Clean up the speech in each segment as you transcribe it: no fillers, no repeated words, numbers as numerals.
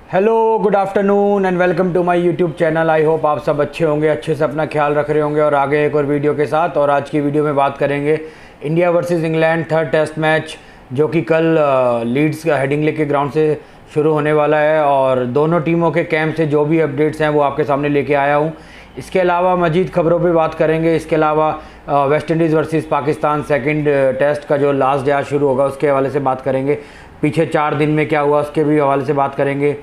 Hello, good afternoon and welcome to my YouTube channel. I hope आप सब अच्छे होंगे, अच्छे से अपना ख्याल रख रहे होंगे और आगे एक और वीडियो के साथ। और आज की वीडियो में बात करेंगे India versus England third test match, जो कि कल लीड्स हेडिंग्ले के ग्राउंड से शुरू होने वाला है। और दोनों टीमों के कैंप से जो भी अपडेट्स हैं वो आपके सामने लेके आया हूँ। इसके अलावा मजीद खबरों पे बात करेंगे। इसके अलावा West Indies versus Pakistan second test का जो लास्ट डे आज शुरू होगा उसके हवाले से बात करेंगे। पीछे 4 दिन में क्या हुआ उसके भी हवाले से बात करेंगे।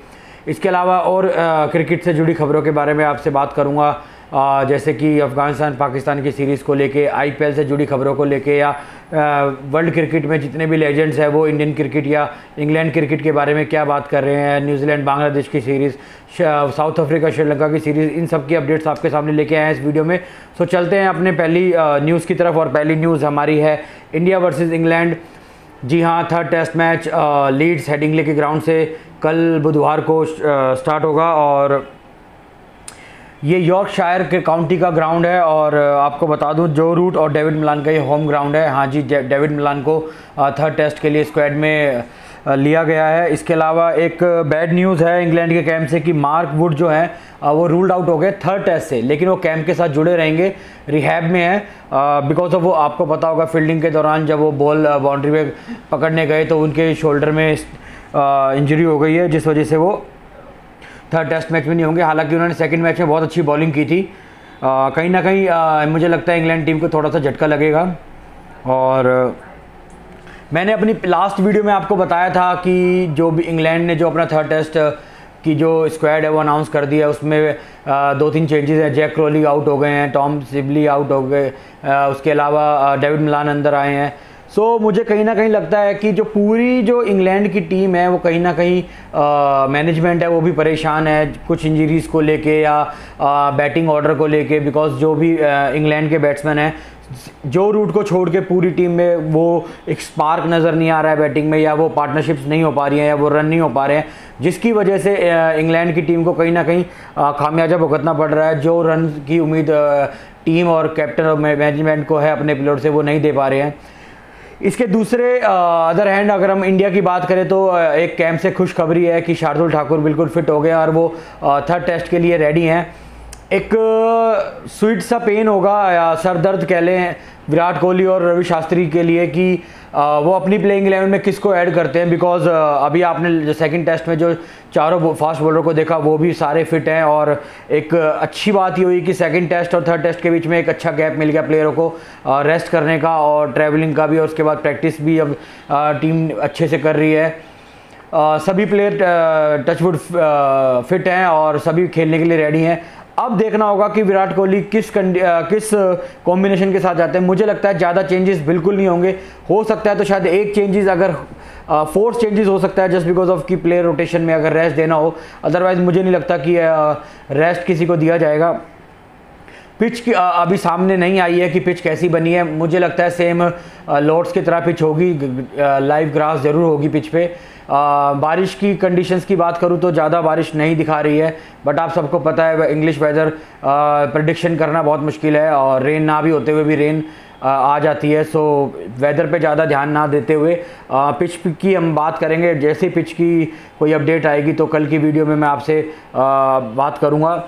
इसके अलावा और क्रिकेट से जुड़ी खबरों के बारे में आपसे बात करूंगा, जैसे कि अफ़गानिस्तान पाकिस्तान की सीरीज़ को लेके, आईपीएल से जुड़ी खबरों को लेके, या वर्ल्ड क्रिकेट में जितने भी लेजेंड्स हैं वो इंडियन क्रिकेट या इंग्लैंड क्रिकेट के बारे में क्या बात कर रहे हैं, न्यूजीलैंड बांग्लादेश की सीरीज़, साउथ अफ्रीका श्रीलंका की सीरीज़, इन सब की अपडेट्स आपके सामने लेके आए हैं इस वीडियो में। सो चलते हैं अपने पहली न्यूज़ की तरफ। और पहली न्यूज़ हमारी है इंडिया वर्सेस इंग्लैंड। जी हाँ, third test match Leeds Headingley के ग्राउंड से कल बुधवार को स्टार्ट होगा। और ये यॉर्कशायर के काउंटी का ग्राउंड है। और आपको बता दूं, जो रूट और डेविड मिलान का ये होम ग्राउंड है। हाँ जी, डेविड मिलान को थर्ड टेस्ट के लिए स्क्वाड में लिया गया है। इसके अलावा एक बैड न्यूज़ है इंग्लैंड के कैंप से कि मार्क वुड जो है वो रूल्ड आउट हो गए थर्ड टेस्ट से, लेकिन वो कैंप के साथ जुड़े रहेंगे, रिहैब में है। बिकॉज ऑफ वो आपको पता होगा फील्डिंग के दौरान जब वो बॉल बाउंड्री पे पकड़ने गए तो उनके शोल्डर में इंजरी हो गई है, जिस वजह से वो थर्ड टेस्ट मैच में नहीं होंगे। हालांकि उन्होंने सेकंड मैच में बहुत अच्छी बॉलिंग की थी। कहीं ना कहीं मुझे लगता है इंग्लैंड टीम को थोड़ा सा झटका लगेगा। और मैंने अपनी लास्ट वीडियो में आपको बताया था कि जो भी इंग्लैंड ने जो अपना थर्ड टेस्ट की जो स्क्वाड है वो अनाउंस कर दिया है, उसमें 2-3 चेंजेस हैं। जैक क्रोली आउट हो गए हैं, टॉम सिबली आउट हो गए, उसके अलावा डेविड मिलान अंदर आए हैं। सो मुझे कहीं ना कहीं लगता है कि जो पूरी जो इंग्लैंड की टीम है वो कहीं ना कहीं मैनेजमेंट है वो भी परेशान है, कुछ इंजरीज़ को लेके या बैटिंग ऑर्डर को लेके। बिकॉज जो भी इंग्लैंड के बैट्समैन हैं, जो रूट को छोड़ के पूरी टीम में वो एक स्पार्क नज़र नहीं आ रहा है बैटिंग में, या वो पार्टनरशिप्स नहीं हो पा रही हैं, या वो रन नहीं हो पा रहे हैं, जिसकी वजह से इंग्लैंड की टीम को कहीं ना कहीं खामियाजा भुगतना पड़ रहा है। जो रन की उम्मीद टीम और कैप्टन और मैनेजमेंट को है अपने प्लेयर से, वो नहीं दे पा रहे हैं। इसके दूसरे अदर हैंड अगर हम इंडिया की बात करें तो एक कैंप से खुशखबरी है कि शार्दुल ठाकुर बिल्कुल फिट हो गए और वो थर्ड टेस्ट के लिए रेडी हैं। एक स्वीट सा पेन होगा या सर दर्द कह लें विराट कोहली और रवि शास्त्री के लिए कि वो अपनी प्लेइंग 11 में किसको ऐड करते हैं। बिकॉज अभी आपने सेकंड टेस्ट में जो चारों फास्ट बॉलर को देखा वो भी सारे फिट हैं। और एक अच्छी बात ये हुई कि सेकंड टेस्ट और थर्ड टेस्ट के बीच में एक अच्छा गैप मिल गया प्लेयरों को रेस्ट करने का और ट्रैवलिंग का भी, और उसके बाद प्रैक्टिस भी अब टीम अच्छे से कर रही है। सभी प्लेयर टचवुड फिट हैं और सभी खेलने के लिए रेडी हैं। अब देखना होगा कि विराट कोहली किस कॉम्बिनेशन के साथ जाते हैं। मुझे लगता है ज़्यादा चेंजेस बिल्कुल नहीं होंगे। हो सकता है तो शायद एक चेंजेस, अगर फोर्स चेंजेस हो सकता है जस्ट बिकॉज ऑफ कि प्लेयर रोटेशन में अगर रेस्ट देना हो। अदरवाइज मुझे नहीं लगता कि रेस्ट किसी को दिया जाएगा। पिच की अभी सामने नहीं आई है कि पिच कैसी बनी है। मुझे लगता है सेम लॉर्ड्स की तरह पिच होगी, लाइव ग्रास ज़रूर होगी पिच पे। बारिश की कंडीशंस की बात करूँ तो ज़्यादा बारिश नहीं दिखा रही है, बट आप सबको पता है इंग्लिश वेदर प्रेडिक्शन करना बहुत मुश्किल है, और रेन ना भी होते हुए भी रेन आ जाती है। सो वेदर पे ज़्यादा ध्यान ना देते हुए पिच की हम बात करेंगे। जैसे पिच की कोई अपडेट आएगी तो कल की वीडियो में मैं आपसे बात करूँगा।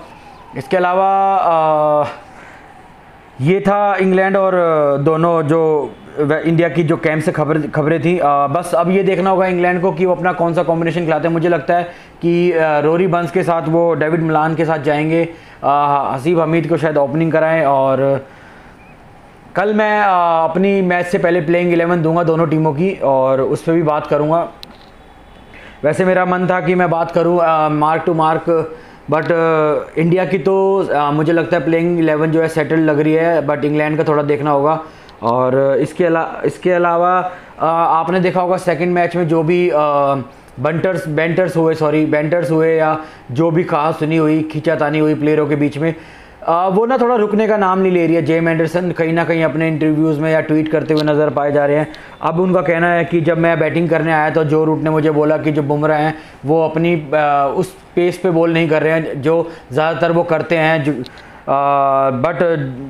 इसके अलावा ये था इंग्लैंड और दोनों जो इंडिया की जो कैंप से खबरें थी। बस अब ये देखना होगा इंग्लैंड को कि वो अपना कौन सा कॉम्बिनेशन खिलाते हैं। मुझे लगता है कि रोरी बंस के साथ वो डेविड मिलान के साथ जाएंगे, हसीब हमीद को शायद ओपनिंग कराएं। और कल मैं अपनी मैच से पहले प्लेइंग 11 दूंगा दोनों टीमों की, और उस पर भी बात करूँगा। वैसे मेरा मन था कि मैं बात करूँ mark to mark, but India की तो मुझे लगता है प्लेइंग 11 जो है सेटल लग रही है, बट इंग्लैंड का थोड़ा देखना होगा। और इसके अलावा आपने देखा होगा सेकंड मैच में जो भी बेंटर्स हुए या जो भी कहा सुनी हुई, खींचातानी हुई प्लेयरों के बीच में, वो ना थोड़ा रुकने का नाम नहीं ले रही है। जेम एंडरसन कहीं ना कहीं अपने इंटरव्यूज़ में या ट्वीट करते हुए नज़र पाए जा रहे हैं। अब उनका कहना है कि जब मैं बैटिंग करने आया तो जो रूट ने मुझे बोला कि जो बुमराह हैं वो अपनी उस पेस पे बॉल नहीं कर रहे हैं जो ज़्यादातर वो करते हैं। बट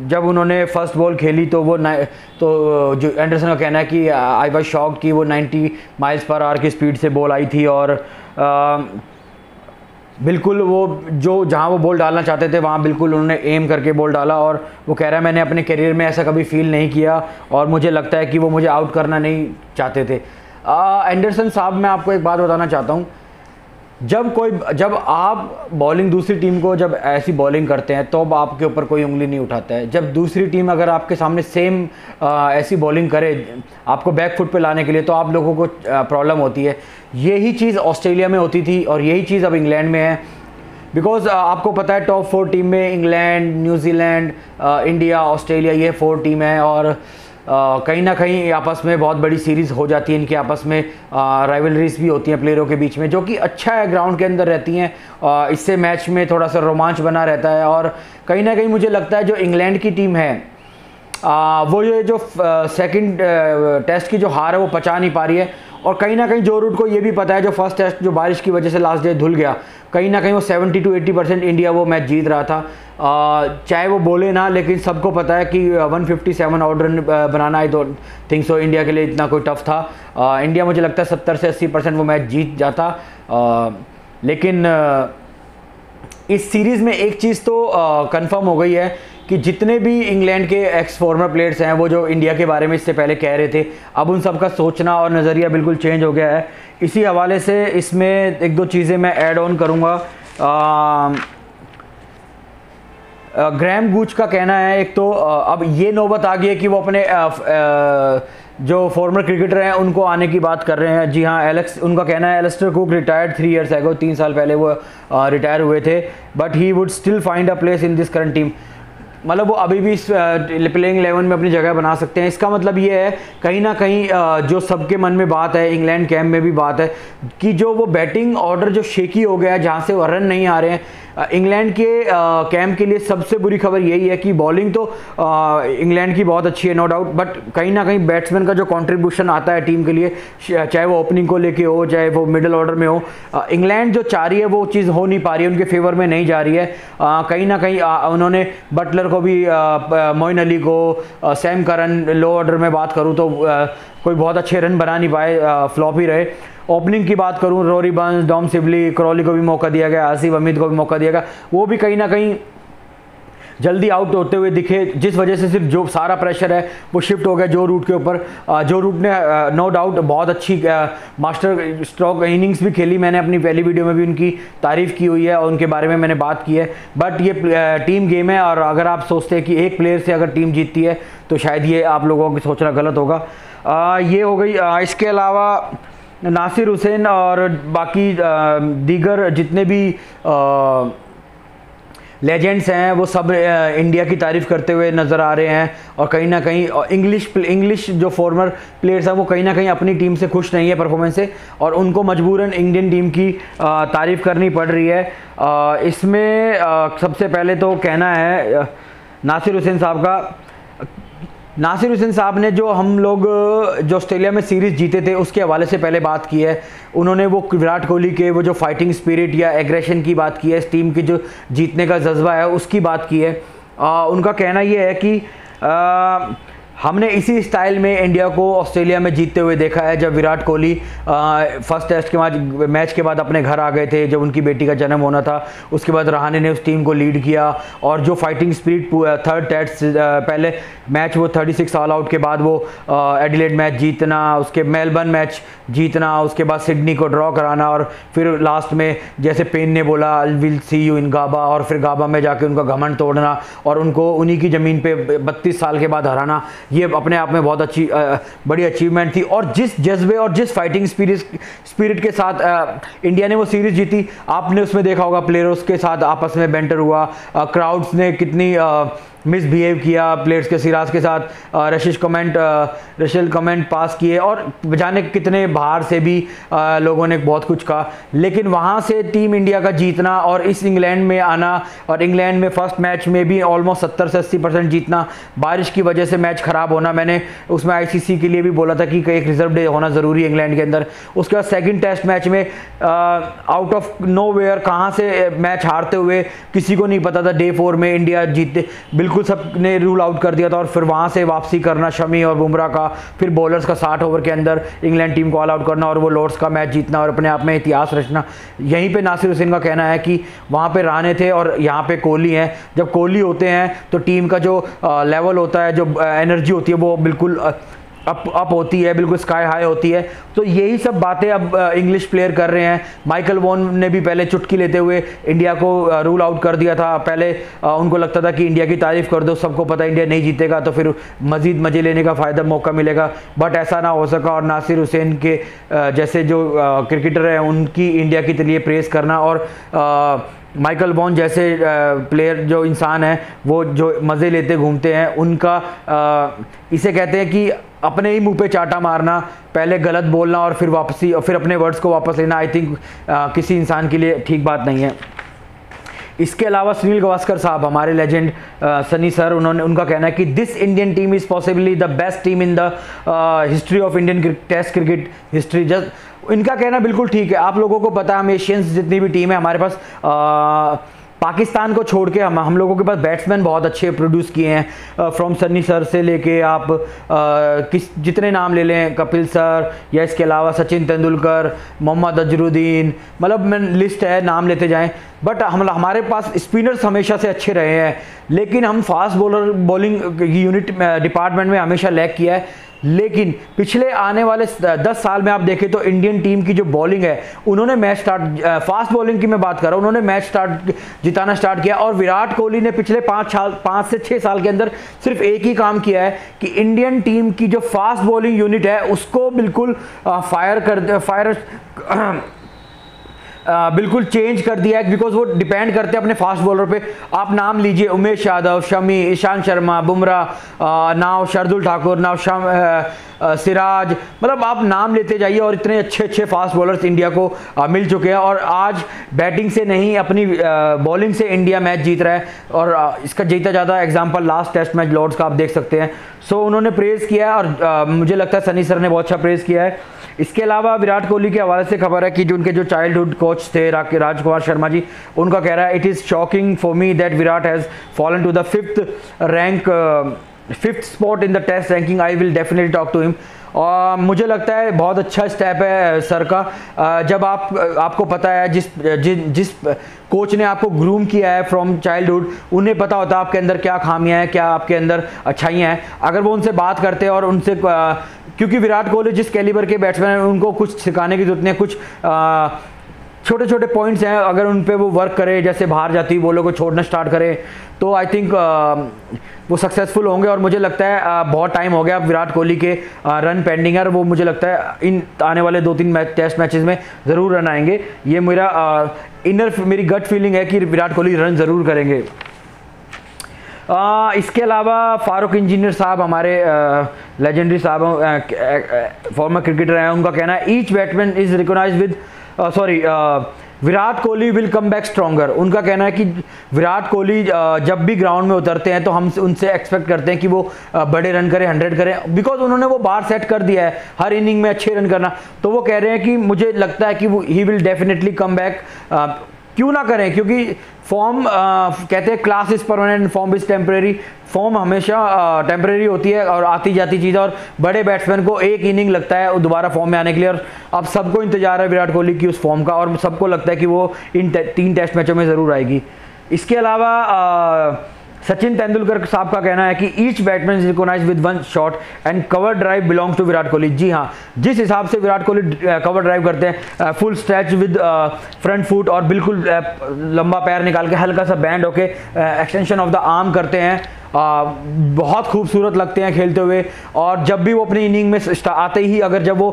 जब उन्होंने फर्स्ट बॉल खेली तो जो एंडरसन का कहना है कि आई वाज शॉक्ड कि वो 90 माइल्स पर आवर की स्पीड से बॉल आई थी और बिल्कुल वो जो जहाँ वो बॉल डालना चाहते थे वहाँ बिल्कुल उन्होंने एम करके बॉल डाला, और वो कह रहा है मैंने अपने करियर में ऐसा कभी फील नहीं किया और मुझे लगता है कि वो मुझे आउट करना नहीं चाहते थे। एंडरसन साहब, मैं आपको एक बात बताना चाहता हूँ, जब आप बॉलिंग दूसरी टीम को जब ऐसी बॉलिंग करते हैं तो अब आपके ऊपर कोई उंगली नहीं उठाता है। जब दूसरी टीम अगर आपके सामने सेम ऐसी बॉलिंग करे आपको बैक फुट पे लाने के लिए, तो आप लोगों को प्रॉब्लम होती है। यही चीज़ ऑस्ट्रेलिया में होती थी और यही चीज़ अब इंग्लैंड में है। बिकॉज आपको पता है टॉप 4 टीम में इंग्लैंड, न्यूजीलैंड, इंडिया, ऑस्ट्रेलिया, ये 4 टीम है, और कहीं ना कहीं आपस में बहुत बड़ी सीरीज़ हो जाती है इनके आपस में। राइवलरीज भी होती हैं प्लेयरों के बीच में, जो कि अच्छा है, ग्राउंड के अंदर रहती हैं। इससे मैच में थोड़ा सा रोमांच बना रहता है। और कहीं ना कहीं मुझे लगता है जो इंग्लैंड की टीम है वो ये जो सेकंड टेस्ट की जो हार है वो पचा नहीं पा रही है। और कहीं ना कहीं जो रूट को ये भी पता है, जो फर्स्ट टेस्ट जो बारिश की वजह से लास्ट डे धुल गया, कहीं ना कहीं वो 70 to 80% इंडिया वो मैच जीत रहा था। चाहे वो बोले ना, लेकिन सबको पता है कि 157 out run banana I don't think so India के लिए इतना कोई टफ था। इंडिया मुझे लगता है 70 से 80% वो मैच जीत जाता। लेकिन इस सीरीज़ में एक चीज़ तो कंफर्म हो गई है कि जितने भी इंग्लैंड के एक्स फॉर्मर प्लेयर्स हैं वो जो इंडिया के बारे में इससे पहले कह रहे थे, अब उन सब का सोचना और नज़रिया बिल्कुल चेंज हो गया है। इसी हवाले से इसमें 1-2 चीज़ें मैं ऐड ऑन करूँगा। ग्रैम गूच का कहना है, एक तो अब ये नौबत आ गई है कि वो अपने जो फॉर्मर क्रिकेटर हैं उनको आने की बात कर रहे हैं। जी हाँ, उनका कहना है Alastair Cook retired 3 years ago, 3 साल पहले वो रिटायर हुए थे, but he would still find a place in this current team. मतलब वो अभी भी प्लेइंग 11 में अपनी जगह बना सकते हैं। इसका मतलब ये है कहीं ना कहीं जो सबके मन में बात है, इंग्लैंड कैंप में भी बात है, कि जो वो बैटिंग ऑर्डर जो शेकी हो गया है, जहाँ से वो रन नहीं आ रहे हैं, इंग्लैंड के कैंप के लिए सबसे बुरी खबर यही है कि बॉलिंग तो इंग्लैंड की बहुत अच्छी है, नो डाउट, बट कहीं ना कहीं बैट्समैन का जो कंट्रीब्यूशन आता है टीम के लिए, चाहे वो ओपनिंग को लेके हो, चाहे वो मिडिल ऑर्डर में हो, इंग्लैंड जो चाह रही है वो चीज़ हो नहीं पा रही है, उनके फेवर में नहीं जा रही है। कहीं ना कहीं उन्होंने बटलर को भी, मोइन अली को, सैम करन, लो ऑर्डर में बात करूँ तो कोई बहुत अच्छे रन बना नहीं पाए, फ्लॉप ही रहे। ओपनिंग की बात करूं, Rory Burns, Dom Sibley, Crawley को भी मौका दिया गया, आसिफ हमीद को भी मौका दिया गया, वो भी कहीं ना कहीं जल्दी आउट होते हुए दिखे, जिस वजह से सिर्फ जो सारा प्रेशर है वो शिफ्ट हो गया जो रूट के ऊपर। जो रूट ने नो डाउट बहुत अच्छी मास्टर स्ट्रोक इनिंग्स भी खेली, मैंने अपनी पहली वीडियो में भी उनकी तारीफ़ की हुई है और उनके बारे में मैंने बात की है। बट ये टीम गेम है, और अगर आप सोचते हैं कि एक प्लेयर से अगर टीम जीतती है तो शायद ये आप लोगों को सोचना गलत होगा। ये हो गई। इसके अलावा नासिर हुसैन और बाकी दीगर जितने भी लेजेंड्स हैं वो सब इंडिया की तारीफ़ करते हुए नज़र आ रहे हैं, और कहीं ना कहीं इंग्लिश जो फॉर्मर प्लेयर्स हैं वो कहीं ना कहीं अपनी टीम से खुश नहीं है परफॉर्मेंस से, और उनको मजबूरन इंडियन टीम की तारीफ़ करनी पड़ रही है। इसमें सबसे पहले तो कहना है नासिर हुसैन साहब का। नासिर हुसैन साहब ने जो हम लोग जो ऑस्ट्रेलिया में सीरीज़ जीते थे उसके हवाले से पहले बात की है। उन्होंने वो विराट कोहली के वो जो फाइटिंग स्पिरिट या एग्रेशन की बात की है, इस टीम की जो जीतने का जज्बा है उसकी बात की है। उनका कहना ये है कि हमने इसी स्टाइल में इंडिया को ऑस्ट्रेलिया में जीतते हुए देखा है। जब विराट कोहली फर्स्ट टेस्ट के मैच के बाद अपने घर आ गए थे, जब उनकी बेटी का जन्म होना था, उसके बाद रहाणे ने उस टीम को लीड किया, और जो फाइटिंग स्पिरिट थर्ड टेस्ट पहले मैच वो 36 ऑल आउट के बाद वो एडिलेड मैच जीतना, उसके मेलबर्न मैच जीतना, उसके बाद सिडनी को ड्रॉ कराना, और फिर लास्ट में जैसे पेन ने बोला I will see you in गाबा, और फिर गाबा में जाके उनका घमंड तोड़ना और उनको उन्हीं की ज़मीन पे 32 साल के बाद हराना, ये अपने आप में बहुत अच्छी बड़ी अचीवमेंट थी। और जिस जज्बे और जिस फाइटिंग स्पिरिट के साथ इंडिया ने वो सीरीज़ जीती, आपने उसमें देखा होगा प्लेयर्स के साथ आपस में बेंटर हुआ, क्राउड्स ने कितनी मिसबिहेव किया प्लेयर्स के, सिराज के साथ रशियल कमेंट पास किए, और जाने कितने बाहर से भी लोगों ने बहुत कुछ कहा। लेकिन वहाँ से टीम इंडिया का जीतना और इस इंग्लैंड में आना, और इंग्लैंड में फर्स्ट मैच में भी ऑलमोस्ट 70 से 80% जीतना, बारिश की वजह से मैच ख़राब होना, मैंने उसमें आईसीसी के लिए भी बोला था कि एक रिजर्व डे होना ज़रूरी है इंग्लैंड के अंदर। उसके बाद सेकेंड टेस्ट मैच में आउट ऑफ नो वेयर कहाँ से मैच हारते हुए किसी को नहीं पता था, डे 4 में इंडिया जीतते, बिल्कुल सबने रूल आउट कर दिया था और फिर वहाँ से वापसी करना शमी और बुमराह का, फिर बॉलर्स का 60 ओवर के अंदर इंग्लैंड टीम को ऑल आउट करना और वो लॉर्ड्स का मैच जीतना और अपने आप में इतिहास रचना। यहीं पे नासिर हुसैन का कहना है कि वहाँ पे राणे थे और यहाँ पे कोहली हैं। जब कोहली होते हैं तो टीम का जो लेवल होता है, जो एनर्जी होती है वो बिल्कुल अप होती है, बिल्कुल स्काई हाई होती है। तो यही सब बातें अब इंग्लिश प्लेयर कर रहे हैं। माइकल वॉन ने भी पहले चुटकी लेते हुए इंडिया को रूल आउट कर दिया था। पहले उनको लगता था कि इंडिया की तारीफ कर दो, सबको पता इंडिया नहीं जीतेगा तो फिर मज़ीद मज़े लेने का फ़ायदा मौका मिलेगा, बट ऐसा ना हो सका। और नासिर हुसैन के जैसे जो क्रिकेटर हैं उनकी इंडिया के लिए प्रेस करना और माइकल वॉन जैसे प्लेयर जो इंसान है वो जो मज़े लेते घूमते हैं, उनका इसे कहते हैं कि अपने ही मुंह पे चाटा मारना, पहले गलत बोलना और फिर वापसी और फिर अपने वर्ड्स को वापस लेना, आई थिंक किसी इंसान के लिए ठीक बात नहीं है। इसके अलावा सुनील गावस्कर साहब, हमारे लेजेंड सनी सर, उनका कहना है कि this Indian team is possibly the best team in the history of Indian test cricket history. Just इनका कहना बिल्कुल ठीक है। आप लोगों को पता है हम एशियंस जितनी भी टीम है हमारे पास, पाकिस्तान को छोड़ के हम लोगों के पास बैट्समैन बहुत अच्छे प्रोड्यूस किए हैं। फ्रॉम सन्नी सर से लेके आप जितने नाम ले लें, कपिल सर या इसके अलावा सचिन तेंदुलकर, मोहम्मद अजरुद्दीन, मतलब मैं लिस्ट है, नाम लेते जाएं। बट हमारे पास स्पिनर्स हमेशा से अच्छे रहे हैं, लेकिन हम फास्ट बॉलिंग यूनिट डिपार्टमेंट में हमेशा लैग किया है। लेकिन पिछले आने वाले 10 साल में आप देखें तो इंडियन टीम की जो बॉलिंग है, उन्होंने मैच फास्ट बॉलिंग की मैं बात कर रहा हूँ, उन्होंने मैच जिताना स्टार्ट किया। और विराट कोहली ने पिछले 5 से 6 साल के अंदर सिर्फ एक ही काम किया है कि इंडियन टीम की जो फास्ट बॉलिंग यूनिट है उसको बिल्कुल बिल्कुल चेंज कर दिया है, बिकॉज वो डिपेंड करते हैं अपने फास्ट बॉलर पे। आप नाम लीजिए, उमेश यादव, शमी, ईशांत शर्मा, बुमराह, नाव शार्दुल ठाकुर, नाव सिराज, मतलब आप नाम लेते जाइए और इतने अच्छे अच्छे फास्ट बॉलर्स इंडिया को मिल चुके हैं। और आज बैटिंग से नहीं अपनी बॉलिंग से इंडिया मैच जीत रहा है। और इसका जीता ज़्यादा example last test match Lord's का आप देख सकते हैं। सो उन्होंने प्रेज़ किया है और मुझे लगता है सनी सर ने बहुत अच्छा प्रेज़ किया है। इसके अलावा विराट कोहली के हवाले से खबर है कि जो उनके जो चाइल्डहुड कोच थे राजकुमार शर्मा जी, उनका कह रहा है, it is shocking for me that Virat has fallen to the 5th spot in the test ranking, I will definitely talk to him. और मुझे लगता है बहुत अच्छा स्टेप है सर का। जब आपको पता है जिस कोच ने आपको ग्रूम किया है फ्रॉम चाइल्डहुड, उन्हें पता होता है आपके अंदर क्या खामियां हैं, क्या आपके अंदर अच्छाइयां हैं। अगर वो उनसे बात करते हैं और उनसे क्योंकि विराट कोहली जिस कैलिबर के बैट्समैन हैं उनको कुछ सिखाने की जरूरत नहीं है, कुछ छोटे छोटे पॉइंट्स हैं, अगर उन पे वो वर्क करे, जैसे बाहर जाती हुई बॉलों को छोड़ना स्टार्ट करे तो आई थिंक वो सक्सेसफुल होंगे। और मुझे लगता है बहुत टाइम हो गया अब विराट कोहली के रन पेंडिंग है, वो मुझे लगता है इन आने वाले 2-3 टेस्ट मैचेस में ज़रूर रन आएंगे। ये मेरी गट फीलिंग है कि विराट कोहली रन ज़रूर करेंगे। इसके अलावा फारूक इंजीनियर साहब, हमारे लेजेंडरी साहब, फॉर्मर क्रिकेटर हैं, उनका कहना है each batsman is recognised with Virat Kohli will come back stronger. उनका कहना है कि विराट कोहली जब भी ग्राउंड में उतरते हैं तो हम उनसे एक्सपेक्ट करते हैं कि वो बड़े रन करें, 100 करें, बिकॉज उन्होंने वो बार सेट कर दिया है हर इनिंग में अच्छे रन करना। तो वो कह रहे हैं कि मुझे लगता है कि he will definitely come back. क्यों ना करें, क्योंकि फॉर्म कहते हैं class is permanent, form is temporary. Form हमेशा टेम्परेरी होती है और आती जाती चीज़ है, और बड़े बैट्समैन को एक इनिंग लगता है दोबारा फॉर्म में आने के लिए। और अब सबको इंतजार है विराट कोहली की उस फॉर्म का, और सबको लगता है कि वो इन 3 टेस्ट मैचों में ज़रूर आएगी। इसके अलावा सचिन तेंदुलकर साहब का कहना है कि each batsman is recognised with 1 shot and cover drive belongs to Virat Kohli. जी हाँ, जिस हिसाब से विराट कोहली कवर ड्राइव करते हैं, full stretch with front foot और बिल्कुल लंबा पैर निकाल के हल्का सा बैंड होके एक्सटेंशन ऑफ द आर्म करते हैं, बहुत खूबसूरत लगते हैं खेलते हुए। और जब भी वो अपनी इनिंग में आते ही अगर जब वो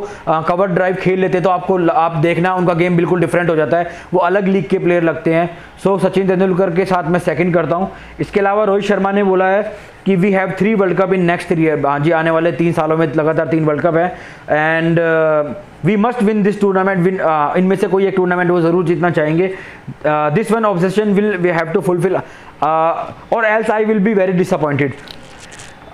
कवर ड्राइव खेल लेते तो आप देखना उनका गेम बिल्कुल डिफरेंट हो जाता है, वो अलग लीग के प्लेयर लगते हैं। सो सचिन तेंदुलकर के साथ मैं सेकंड करता हूं। इसके अलावा रोहित शर्मा ने बोला है कि we have 3 world cup in next 3 year. हाँ जी, आने वाले 3 सालों में लगातार 3 वर्ल्ड कप है and we must win this tournament. इनमें से कोई एक टूर्नामेंट वो ज़रूर जीतना चाहेंगे। This one obsession will we have to fulfil और else I will be very disappointed.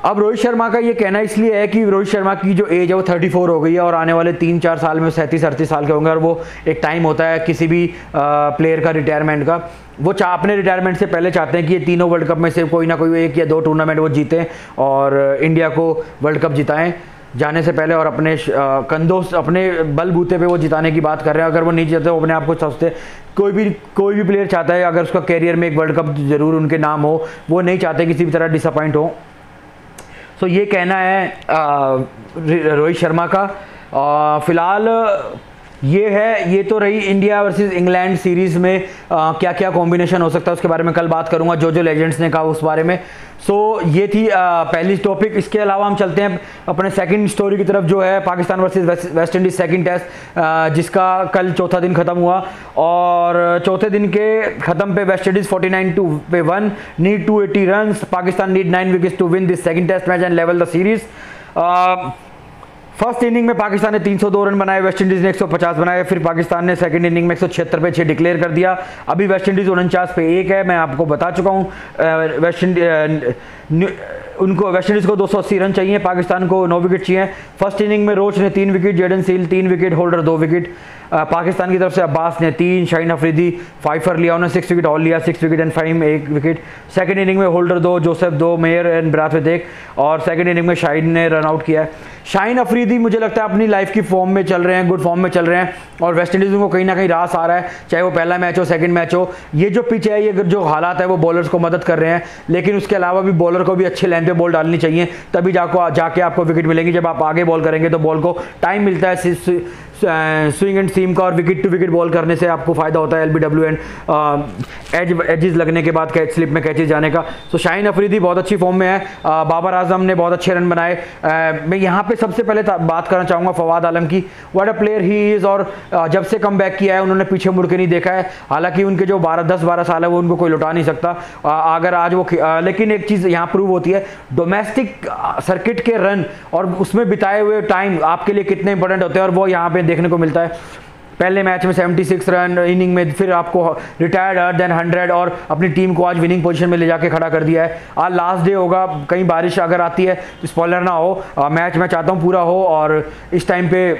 अब रोहित शर्मा का ये कहना इसलिए है कि रोहित शर्मा की जो एज है वो 34 हो गई है और आने वाले 3-4 साल में 37-38 साल के होंगे, और वो एक टाइम होता है किसी भी प्लेयर का रिटायरमेंट का। वो अपने रिटायरमेंट से पहले चाहते हैं कि ये तीनों वर्ल्ड कप में से कोई ना कोई 1 या 2 टूर्नामेंट वो जीतें और इंडिया को वर्ल्ड कप जिताएं जाने से पहले, और अपने कंधों अपने बलबूते पे वो जिताने की बात कर रहे हैं। अगर वो नहीं जीते वो अपने आप को सोचते, कोई भी प्लेयर चाहता है अगर उसका कैरियर में एक वर्ल्ड कप जरूर उनके नाम हो, वो नहीं चाहते किसी भी तरह डिसअपॉइंट हो। तो ये कहना है रोहित शर्मा का। फिलहाल ये तो रही इंडिया वर्सेस इंग्लैंड सीरीज़ में क्या क्या कॉम्बिनेशन हो सकता है उसके बारे में कल बात करूंगा, जो लेजेंड्स ने कहा उस बारे में। सो ये थी पहली टॉपिक। इसके अलावा हम चलते हैं अपने सेकंड स्टोरी की तरफ, जो है Pakistan versus West Indies second test, जिसका कल चौथा दिन ख़त्म हुआ। और चौथे दिन के ख़त्म पे West Indies 49-1 need 280 run, Pakistan need 9 wickets to win this second test match and level the series. First inning में पाकिस्तान ने 302 रन बनाए, वेस्ट इंडीज़ ने 150 बनाए। फिर पाकिस्तान ने सेकंड इनिंग में 176 पे 6 डिक्लेयर कर दिया। अभी वेस्ट इंडीज़ 49 पे 1 है, मैं आपको बता चुका हूँ। वेस्ट इंडीज़ को 280 रन चाहिए, पाकिस्तान को 9 विकेट चाहिए। फर्स्ट इनिंग में रोच ने 3 wicket, Jayden Seales 3 wicket, Holder 2 wicket. Pakistan की तरफ से अब्बास ने 3, शाहीन अफरीदी 5 लिया, उन्होंने 6 विकेट ऑल लिया, 6 wicket and 5 1 wicket. Second inning में Holder 2, Joseph 2, Mayer and Brathwaite 1, और सेकंड इनिंग में शाहीन ने रन आउट किया है। शाहीन अफरीदी मुझे लगता है अपनी लाइफ की फॉर्म में चल रहे हैं, गुड फॉर्म में चल रहे हैं, और वेस्ट इंडीज़ को कहीं ना कहीं रास आ रहा है, चाहे वो पहला मैच हो सेकंड मैच हो। ये जो पिच है, ये जो हालात है, वो बॉलर्स को मदद कर रहे हैं, लेकिन उसके अलावा भी बॉलर को भी अच्छे लाइन पे बॉल डालनी चाहिए, तभी जाके आपको विकेट मिलेंगी। जब आप आगे बॉल करेंगे तो बॉल को टाइम मिलता है स्विंग एंड सीम का, और विकेट टू विकेट बॉल करने से आपको फायदा होता है, LBW एंड एजेस लगने के बाद कैच स्लिप में कैचेज जाने का। तो शाहीन अफरीदी बहुत अच्छी फॉर्म में है। बाबर आजम ने बहुत अच्छे रन बनाए। मैं यहाँ पे सबसे पहले बात करना चाहूँगा फवाद आलम की, what a player he is. और जब से कम बैक किया है उन्होंने पीछे मुड़ के नहीं देखा है, हालांकि उनके जो 10-12 साल है वो उनको कोई लौटा नहीं सकता। अगर आज वो लेकिन एक चीज़ यहाँ प्रूव होती है, डोमेस्टिक सर्किट के रन और उसमें बिताए हुए टाइम आपके लिए कितने इंपॉर्टेंट होते हैं, और वो यहाँ पे देखने को मिलता है। पहले मैच में 76 रन इनिंग में, फिर आपको रिटायर्ड अर्थ देन 100, और अपनी टीम को आज विनिंग पोजीशन में ले जाके खड़ा कर दिया है। आज लास्ट डे होगा, कहीं बारिश अगर आती है तो स्पॉइलर ना हो, मैच मैं चाहता हूँ पूरा हो, और इस टाइम पे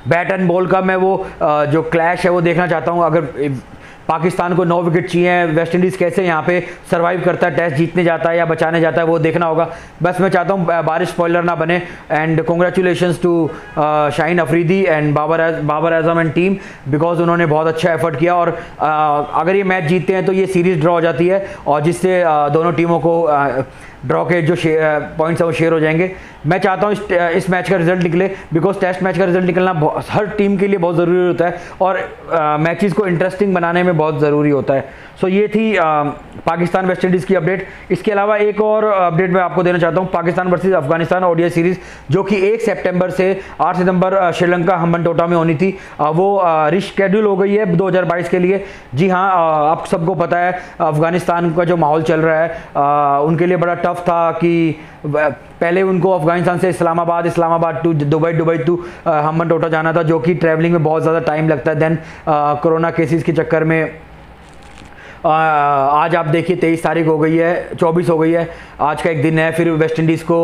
बैट एंड बॉल का मैं वो जो क्लैश है वो देखना चाहता हूँ। अगर पाकिस्तान को 9 विकेट चाहिए, वेस्ट इंडीज़ कैसे यहाँ पे सरवाइव करता है, टेस्ट जीतने जाता है या बचाने जाता है, वो देखना होगा। बस मैं चाहता हूँ बारिश स्पॉइलर ना बने। And congratulations to Shaheen Afridi and Babar Azam and team, because उन्होंने बहुत अच्छा एफर्ट किया, और अगर ये मैच जीतते हैं तो ये सीरीज़ ड्रॉ हो जाती है, और जिससे दोनों टीमों को ड्रॉ के जो पॉइंट्स हैं वो शेयर हो जाएंगे। मैं चाहता हूँ इस मैच का रिजल्ट निकले, बिकॉज टेस्ट मैच का रिजल्ट निकलना हर टीम के लिए बहुत ज़रूरी होता है, और मैचेस को इंटरेस्टिंग बनाने में बहुत ज़रूरी होता है। सो ये थी पाकिस्तान वेस्ट इंडीज़ की अपडेट। इसके अलावा एक और अपडेट मैं आपको देना चाहता हूँ, Pakistan versus Afghanistan ODI series, जो कि 1 सितंबर से 8 सितंबर श्रीलंका हम्बनटोटा में होनी थी, वो रिशेड्यूल हो गई है 2022 के लिए। जी हाँ, आप सबको पता है अफगानिस्तान का जो माहौल चल रहा है, उनके लिए बड़ा टफ था कि पहले उनको अफगानिस्तान से Islamabad to Dubai to Hambantota जाना था, जो कि ट्रैवलिंग में बहुत ज़्यादा टाइम लगता है। देन कोरोना केसेस के चक्कर में आज आप देखिए 23 तारीख हो गई है, 24 हो गई है, आज का एक दिन है। फिर वेस्ट इंडीज़ को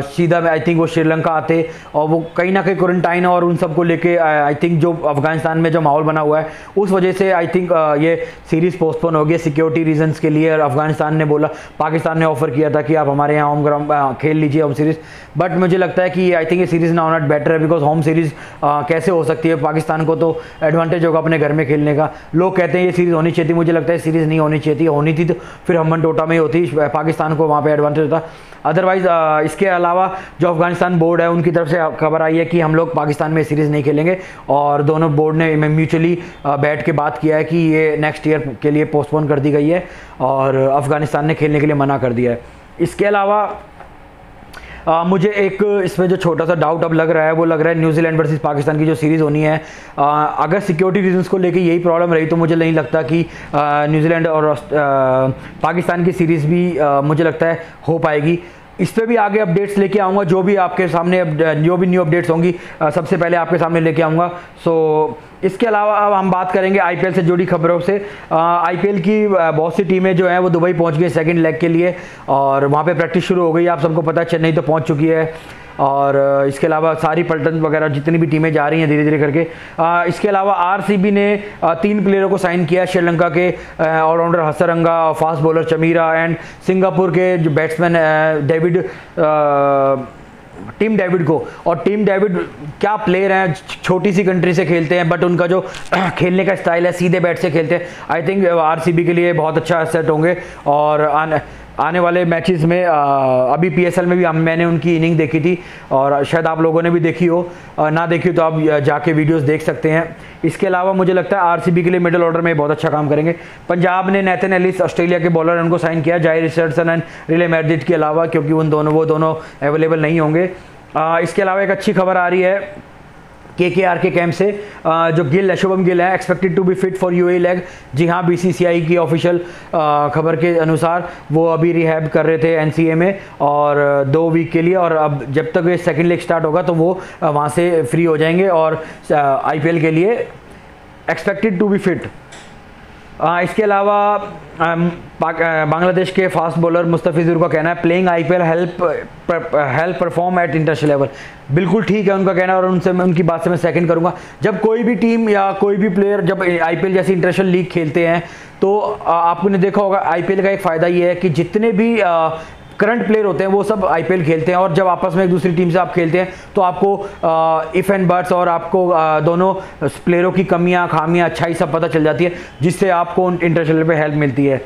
सीधा आई थिंक वो श्रीलंका आते, और वो कहीं ना कहीं क्वारंटाइन और उन सब को लेके आई थिंक जो अफगानिस्तान में जो माहौल बना हुआ है उस वजह से आई थिंक ये सीरीज़ पोस्टपोन हो गई सिक्योरिटी रीजंस के लिए। और अफगानिस्तान ने बोला, पाकिस्तान ने ऑफर किया था कि आप हमारे यहाँ होम ग्राउंड खेल लीजिए होम सीरीज़, बट मुझे लगता है कि आई थिंक ये सीरीज़ ना नॉट बेटर है, बिकॉज होम सीरीज़ कैसे हो सकती है, पाकिस्तान को तो एडवांटेज होगा अपने घर में खेलने का। लोग कहते हैं ये सीरीज़ होनी चाहिए थी, मुझे लगता है सीरीज़ नहीं होनी चाहिए थी, होनी थी तो फिर हम्बनटोटा में ही होती, पाकिस्तान को वहाँ पे एडवांटेज होता। अदरवाइज इसके अलावा जो अफगानिस्तान बोर्ड है उनकी तरफ से खबर आई है कि हम लोग पाकिस्तान में सीरीज़ नहीं खेलेंगे, और दोनों बोर्ड ने म्यूचुअली बैठ के बात किया है कि ये नेक्स्ट ईयर के लिए पोस्टपोन कर दी गई है, और अफगानिस्तान ने खेलने के लिए मना कर दिया है। इसके अलावा मुझे एक इसमें जो छोटा सा डाउट अब लग रहा है, वो लग रहा है न्यूजीलैंड वर्सेस पाकिस्तान की जो सीरीज़ होनी है, अगर सिक्योरिटी रीजंस को लेके यही प्रॉब्लम रही तो मुझे नहीं लगता कि न्यूजीलैंड और पाकिस्तान की सीरीज़ भी मुझे लगता है हो पाएगी। इस पर भी आगे अपडेट्स लेके आऊँगा, जो भी आपके सामने जो भी न्यू अपडेट्स होंगी सबसे पहले आपके सामने लेके आऊँगा। सो इसके अलावा अब हम बात करेंगे आईपीएल से जुड़ी खबरों से। आईपीएल की बहुत सी टीमें जो हैं वो दुबई पहुंच गई सेकंड लेग के लिए, और वहां पे प्रैक्टिस शुरू हो गई। आप सबको पता है चेन्नई तो पहुंच चुकी है, और इसके अलावा सारी पलटन वगैरह जितनी भी टीमें जा रही हैं धीरे धीरे करके। इसके अलावा आरसीबी ने 3 प्लेयरों को साइन किया, श्रीलंका के allrounder Hasaranga, fast bowler Chameera and Singapore के जो बैट्समैन डेविड टीम डेविड को। और टीम डेविड क्या प्लेयर हैं, छोटी सी कंट्री से खेलते हैं, बट उनका जो खेलने का स्टाइल है सीधे बैट से खेलते हैं। आई थिंक आरसीबी के लिए बहुत अच्छा सेट होंगे। और आने वाले मैचेस में अभी पीएसएल में भी मैंने उनकी इनिंग देखी थी, और शायद आप लोगों ने भी देखी हो, ना देखी हो तो आप जाके वीडियोस देख सकते हैं। इसके अलावा मुझे लगता है आरसीबी के लिए मिडिल ऑर्डर में बहुत अच्छा काम करेंगे। पंजाब ने नेथन एलिस ऑस्ट्रेलिया के बॉलर उनको साइन किया, Jhye Richardson and Riley Meredith के अलावा, क्योंकि वो दोनों अवेलेबल नहीं होंगे। इसके अलावा एक अच्छी खबर आ रही है केकेआर के कैंप से, जो गिल है, शुभम गिल है, expected to be fit for UAE leg. जी हाँ, बीसीसीआई की ऑफिशियल खबर के अनुसार वो अभी रिहैब कर रहे थे एनसीए में, और 2 वीक के लिए, और अब जब तक ये सेकंड लेग स्टार्ट होगा तो वो वहाँ से फ्री हो जाएंगे और आईपीएल के लिए एक्सपेक्टेड टू बी फिट। इसके अलावा बांग्लादेश के फास्ट बॉलर मुस्तफिजुर का कहना है playing IPL help perform at international level. बिल्कुल ठीक है उनका कहना, और उनकी बात से मैं सेकंड करूंगा। जब कोई भी टीम या कोई भी प्लेयर जब आईपीएल जैसी इंटरनेशनल लीग खेलते हैं तो आपने देखा होगा आईपीएल का एक फ़ायदा ये है कि जितने भी करंट प्लेयर होते हैं वो सब आईपीएल खेलते हैं, और जब आपस में एक दूसरी टीम से आप खेलते हैं तो आपको इफ़ एंड बट्स और आपको दोनों प्लेयरों की कमियां, खामियां, अच्छाई सब पता चल जाती है, जिससे आपको इंटरनेशनल पे हेल्प मिलती है।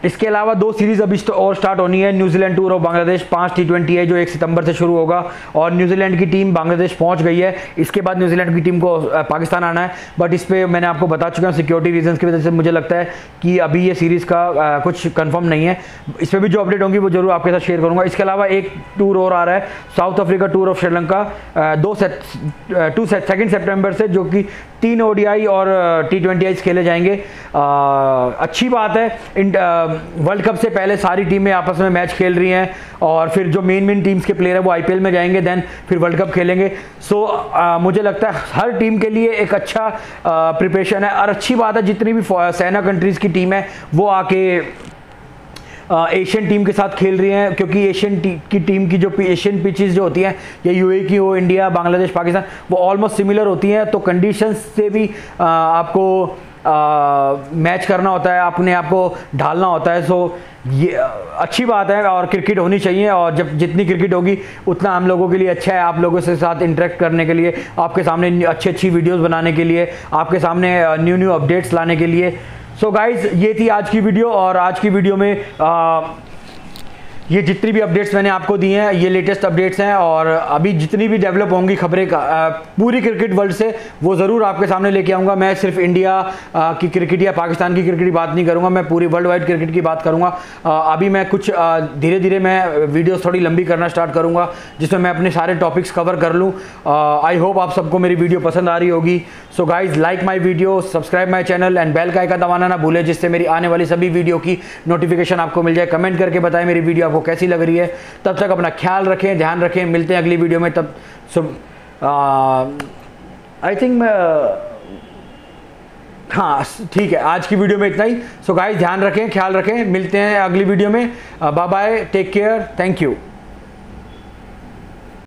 इसके अलावा 2 सीरीज़ अभी और स्टार्ट होनी है। New Zealand tour of Bangladesh 5 T20 है जो 1 सितंबर से शुरू होगा, और न्यूजीलैंड की टीम बांग्लादेश पहुंच गई है। इसके बाद न्यूजीलैंड की टीम को पाकिस्तान आना है, बट इस पर मैंने आपको बता चुका हूँ सिक्योरिटी रीजंस की वजह से मुझे लगता है कि अभी ये सीरीज़ का कुछ कंफर्म नहीं है। इस पर भी जो अपडेट होंगी वो जरूर आपके साथ शेयर करूँगा। इसके अलावा एक टूर और आ रहा है, south Africa tour of Sri Lanka 2 सितंबर से, जो कि 3 ODI और T20 खेले जाएंगे। अच्छी बात है, वर्ल्ड कप से पहले सारी टीमें आपस में मैच खेल रही हैं, और फिर जो मेन टीम्स के प्लेयर है वो आईपीएल में जाएंगे, देन फिर वर्ल्ड कप खेलेंगे। सो मुझे लगता है हर टीम के लिए एक अच्छा प्रिपरेशन है, और अच्छी बात है जितनी भी सेना कंट्रीज़ की टीम है वो आके एशियन टीम के साथ खेल रही हैं, क्योंकि एशियन की टीम की जो एशियन पिचेस जो होती हैं, या यूएई की हो, इंडिया, बांग्लादेश, पाकिस्तान, वो ऑलमोस्ट सिमिलर होती हैं, तो कंडीशंस से भी आपको मैच करना होता है, अपने आप को ढालना होता है। सो ये अच्छी बात है, और क्रिकेट होनी चाहिए, और जब जितनी क्रिकेट होगी उतना हम लोगों के लिए अच्छा है, आप लोगों से साथ इंटरेक्ट करने के लिए, आपके सामने अच्छी वीडियोस बनाने के लिए, आपके सामने न्यू अपडेट्स लाने के लिए। सो गाइज, ये थी आज की वीडियो, और आज की वीडियो में ये जितनी भी अपडेट्स मैंने आपको दी हैं ये लेटेस्ट अपडेट्स हैं, और अभी जितनी भी डेवलप होंगी खबरें पूरी क्रिकेट वर्ल्ड से वो ज़रूर आपके सामने लेके आऊँगा। मैं सिर्फ इंडिया की क्रिकेट या पाकिस्तान की क्रिकेट की बात नहीं करूँगा, मैं पूरी वर्ल्ड वाइड क्रिकेट की बात करूँगा। अभी मैं कुछ धीरे धीरे मैं वीडियोस थोड़ी लंबी करना स्टार्ट करूँगा, जिसमें मैं अपने सारे टॉपिक्स कवर कर लूँ। आई होप आप सबको मेरी वीडियो पसंद आ रही होगी। So guys, like my video, subscribe my channel and bell का आइकन दबाना ना भूलें, जिससे मेरी आने वाली सभी वीडियो की नोटिफिकेशन आपको मिल जाए। कमेंट करके बताएं मेरी वीडियो आपको कैसी लग रही है। तब तक अपना ख्याल रखें, ध्यान रखें, मिलते हैं अगली वीडियो में। तब आई थिंक हाँ ठीक है, आज की वीडियो में इतना ही। सो गाइस, ध्यान रखें, ख्याल रखें, मिलते हैं अगली वीडियो में। Bye bye, take care, thank you.